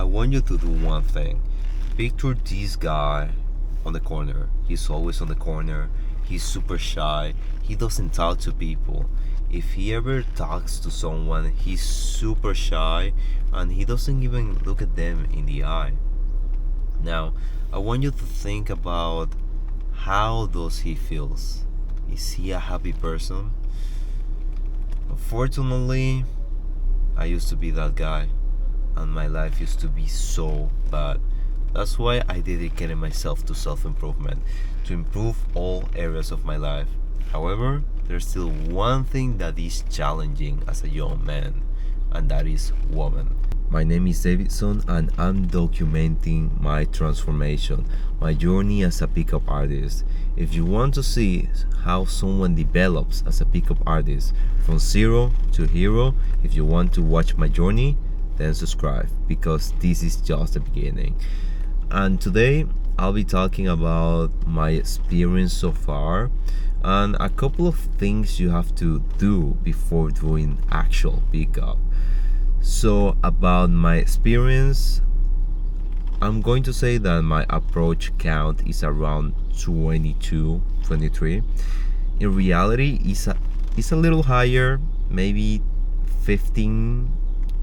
I want you to do one thing. Picture this guy on the corner. He's always on the corner. He's super shy. He doesn't talk to people. If he ever talks to someone, he's super shy and he doesn't even look at them in the eye. Now, I want you to think about how does he feels. Is he a happy person? Unfortunately, I used to be that guy and my life used to be so bad. That's why I dedicated myself to self-improvement, to improve all areas of my life. However, there's still one thing that is challenging as a young man, and that is woman. My name is Davidson and I'm documenting my transformation, my journey as a pickup artist. If you want to see how someone develops as a pickup artist from zero to hero, if you want to watch my journey, then subscribe because this is just the beginning. And today I'll be talking about my experience so far and a couple of things you have to do before doing actual pickup. So about my experience, I'm going to say that my approach count is around 22, 23. In reality, it's a little higher, maybe 15,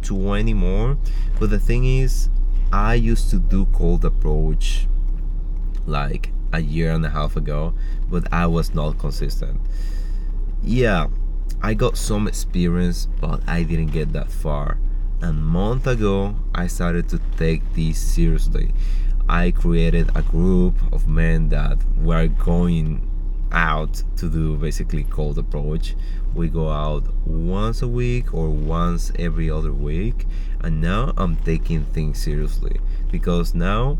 20 more. But the thing is, I used to do cold approach like a year and a half ago, but I was not consistent. Yeah, I got some experience, but I didn't get that far. A month ago, I started to take this seriously. I created a group of men that were going out to do basically cold approach. We go out once a week or once every other week, and now I'm taking things seriously because now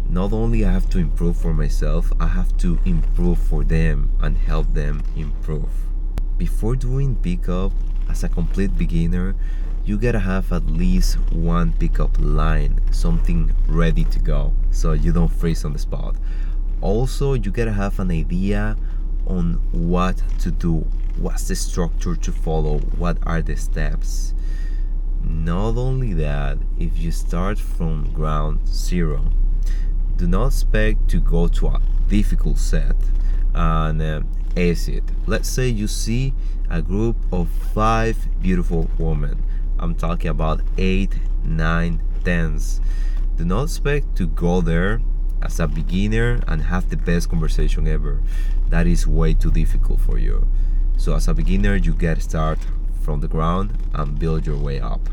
not only I have to improve for myself, I have to improve for them and help them improve. Before doing pickup, as a complete beginner, you gotta have at least one pickup line, something ready to go so you don't freeze on the spot. Also, you gotta have an idea on what to do, what's the structure to follow, what are the steps. Not only that, if you start from ground zero, do not expect to go to a difficult set and ace it. Let's say you see a group of 5 beautiful women. I'm talking about 8, 9, 10s. Do not expect to go there as a beginner and have the best conversation ever. That is way too difficult for you. So as a beginner, you get start from the ground and build your way up.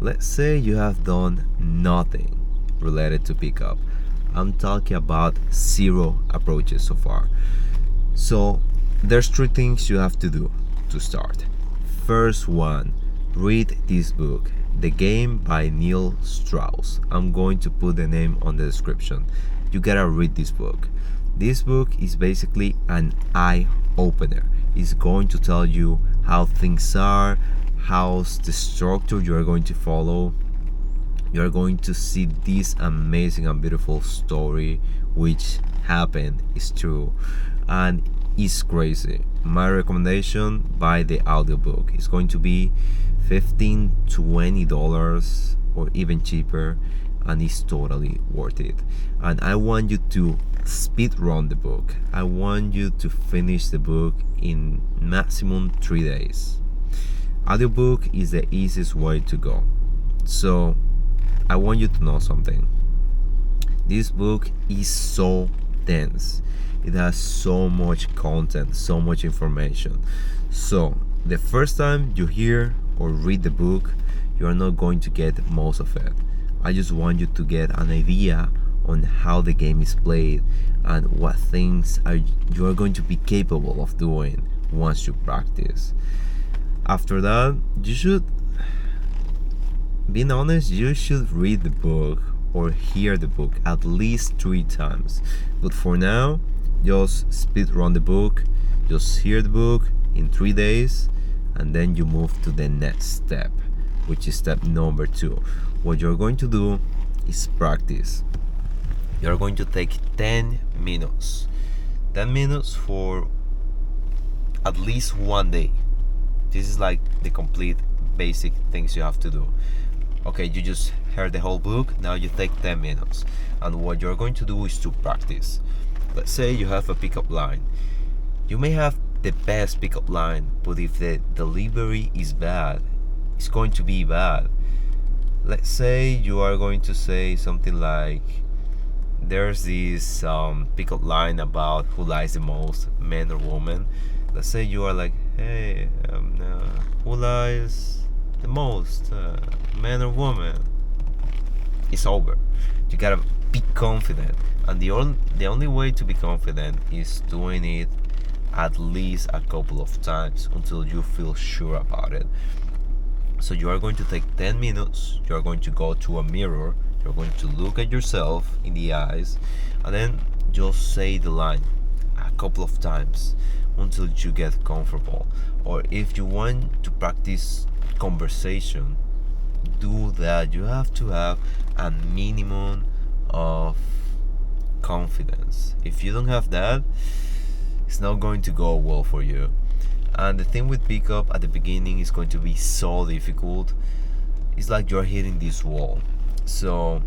Let's say you have done nothing related to pickup. I'm talking about 0 approaches so far. So there's 3 things you have to do to start. First one, read this book, The Game by Neil Strauss. I'm going to put the name on the description. You gotta read this book. This book is basically an eye opener. It's going to tell you how things are, how's the structure you're going to follow. You're going to see this amazing and beautiful story which happened, is true, and it's crazy. My recommendation, buy the audiobook. It's going to be $15-20 or even cheaper, and it's totally worth it. And I want you to speed run the book. I want you to finish the book in maximum 3 days. Audiobook is the easiest way to go. So I want you to know something. This book is so dense. It has so much content, so much information. So the first time you hear or read the book, you are not going to get most of it. I just want you to get an idea on how the game is played and what things you are going to be capable of doing once you practice. After that, you should, being honest, you should read the book or hear the book at least 3 times. But for now, just speed run the book, just hear the book in 3 days, and then you move to the next step, which is step number 2. What you're going to do is practice. You're going to take 10 minutes. 10 minutes for at least 1 day. This is like the complete basic things you have to do. Okay, you just heard the whole book. Now you take 10 minutes. And what you're going to do is to practice. Let's say you have a pickup line. You may have the best pickup line, but if the delivery is bad, it's going to be bad. Let's say you are going to say something like, there's this pickup line about who lies the most, man or woman. Let's say you are like, hey, who lies the most, man or woman? It's over. You gotta be confident, and the only way to be confident is doing it at least a couple of times until you feel sure about it. So you are going to take 10 minutes, you are going to go to a mirror, you're going to look at yourself in the eyes, and then just say the line a couple of times until you get comfortable. Or if you want to practice conversation, do that. You have to have a minimum of confidence. If you don't have that, it's not going to go well for you. And the thing with pickup at the beginning is going to be so difficult. It's like you're hitting this wall. So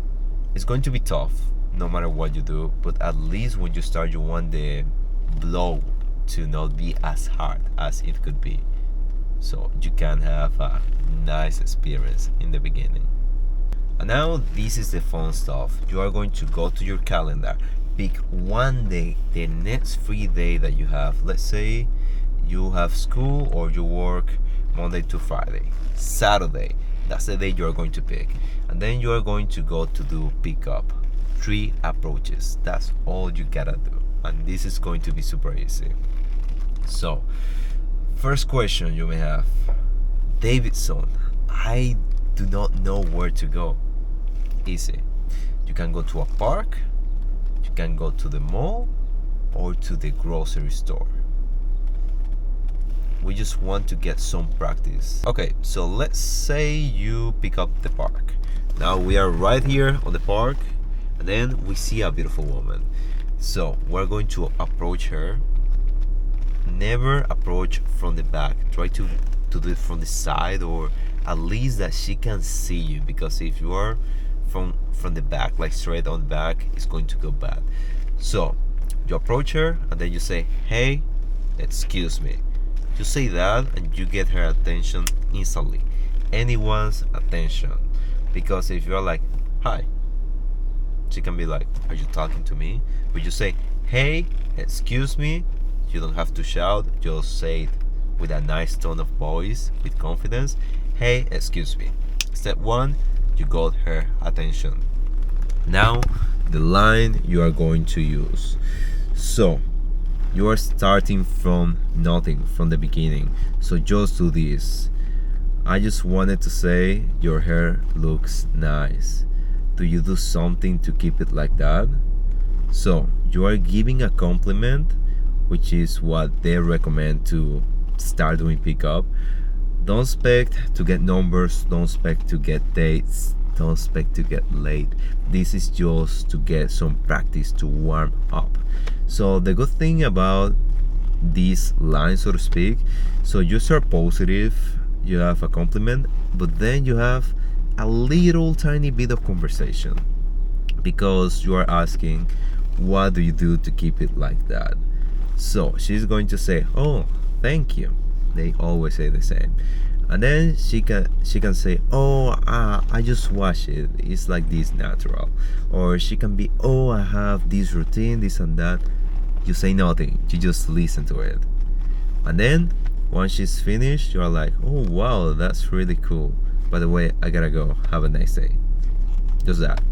it's going to be tough no matter what you do, but at least when you start, you want the blow to not be as hard as it could be, so you can have a nice experience in the beginning. And now this is the fun stuff. You are going to go to your calendar, pick one day, the next free day that you have. Let's say you have school or you work Monday to Friday. Saturday, that's the day you are going to pick. And then you are going to go to do pickup. 3 approaches. That's all you gotta do. And this is going to be super easy. So, first question you may have, Davidson, I do not know where to go. Easy. You can go to a park, you can go to the mall, or to the grocery store. We just want to get some practice. Okay, so let's say you pick up the park. Now we are right here on the park, and then we see a beautiful woman. So we're going to approach her. Never approach from the back. Try to do it from the side, or at least that she can see you, because if you are from the back, like straight on the back, it's going to go bad. So you approach her and then you say, hey, excuse me. You say that and you get her attention instantly. Anyone's attention. Because if you're like, hi, she can be like, are you talking to me? But you say, hey, excuse me. You don't have to shout, just say it with a nice tone of voice, with confidence. Hey, excuse me. Step 1, you got her attention. Now, the line you are going to use. So, you are starting from nothing, from the beginning. So just do this. I just wanted to say your hair looks nice. Do you do something to keep it like that? So you are giving a compliment, which is what they recommend to start doing pickup. Don't expect to get numbers, don't expect to get dates, don't expect to get late. This is just to get some practice, to warm up. So the good thing about this line, so to speak, so you start positive, you have a compliment, but then you have a little tiny bit of conversation, because you are asking, what do you do to keep it like that? So she's going to say, oh, thank you. They always say the same. And then she can say, oh, I just wash it, it's like this natural. Or she can be, oh, I have this routine, this and that. You say nothing, you just listen to it. And then once she's finished, you're like, oh wow, that's really cool. By the way, I gotta go, have a nice day. Just that.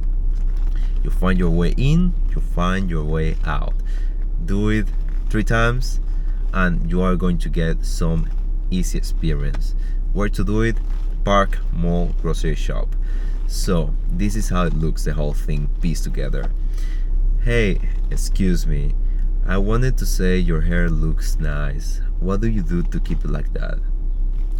You find your way in, you find your way out. Do it 3 times and you are going to get some easy experience. Where to do it? Park, mall, grocery shop. So this is how it looks, the whole thing pieced together. Hey, excuse me, I wanted to say your hair looks nice. What do you do to keep it like that?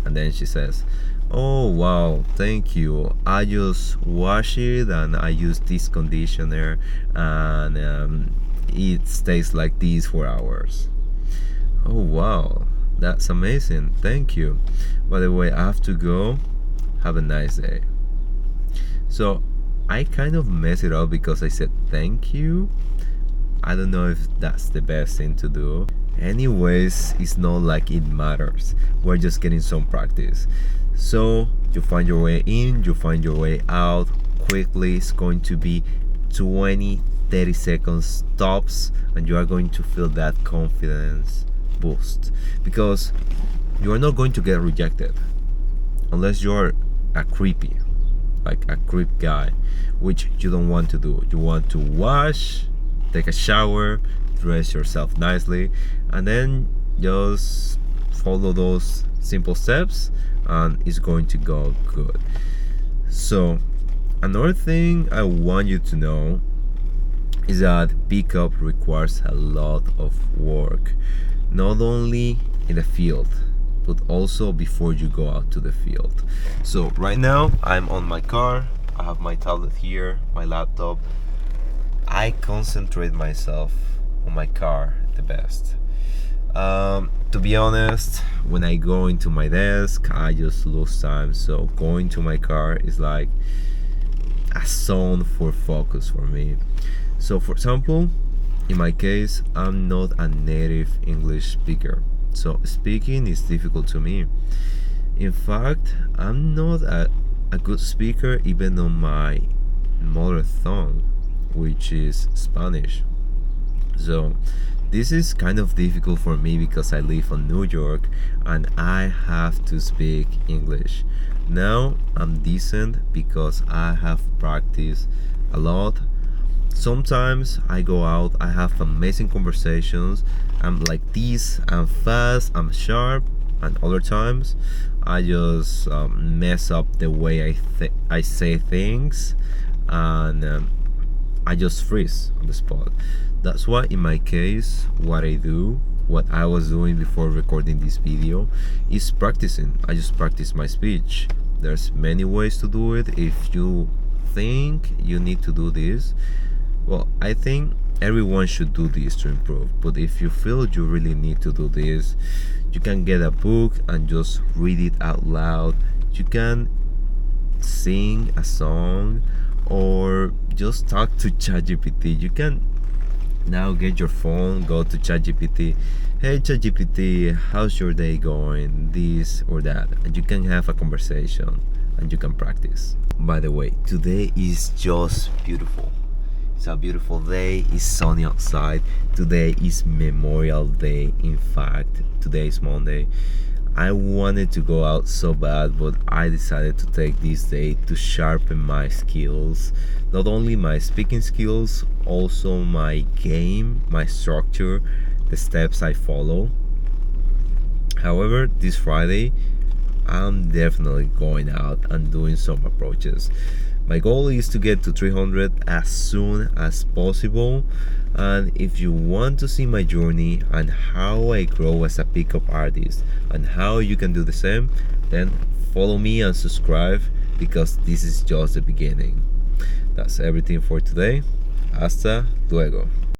And then she says, oh wow, thank you. I just wash it and I use this conditioner and it stays like this for hours. Oh wow, that's amazing. Thank you. By the way, I have to go. Have a nice day. So I kind of messed it up because I said thank you. I don't know if that's the best thing to do. Anyways, it's not like it matters. We're just getting some practice. So you find your way in, you find your way out quickly. It's going to be 20-30 seconds tops, and you are going to feel that confidence boost because you are not going to get rejected unless you're a creep guy, which you don't want to do. You want to wash, take a shower, dress yourself nicely, and then just follow those simple steps and it's going to go good. So another thing I want you to know is that pickup requires a lot of work, not only in the field but also before you go out to the field. So right now I'm on my car, I have my tablet here, my laptop. I concentrate myself on my car the best. To be honest, when I go into my desk, I just lose time. So going to my car is like a zone for focus for me. So for example, in my case, I'm not a native English speaker. So speaking is difficult to me. In fact, I'm not a good speaker even on my mother tongue, which is Spanish. So this is kind of difficult for me because I live in New York and I have to speak English. Now I'm decent because I have practiced a lot. Sometimes I go out, I have amazing conversations. I'm like this, I'm fast, I'm sharp, and other times I just mess up the way I say things, and I just freeze on the spot. That's why in my case, what I was doing before recording this video is practicing. I just practice my speech. There's many ways to do it. If you think you need to do this, well, I think everyone should do this to improve. But if you feel you really need to do this, you can get a book and just read it out loud. You can sing a song or just talk to ChatGPT. You can now get your phone, go to ChatGPT. Hey ChatGPT, how's your day going? This or that. And you can have a conversation and you can practice. By the way, today is just beautiful. It's a beautiful day, it's sunny outside. Today is Memorial Day. In fact, today is Monday. I wanted to go out so bad, but I decided to take this day to sharpen my skills. Not only my speaking skills, also my game, my structure, the steps I follow. However, this Friday, I'm definitely going out and doing some approaches. My goal is to get to 300 as soon as possible. And if you want to see my journey and how I grow as a pickup artist and how you can do the same, then follow me and subscribe because this is just the beginning. That's everything for today. Hasta luego.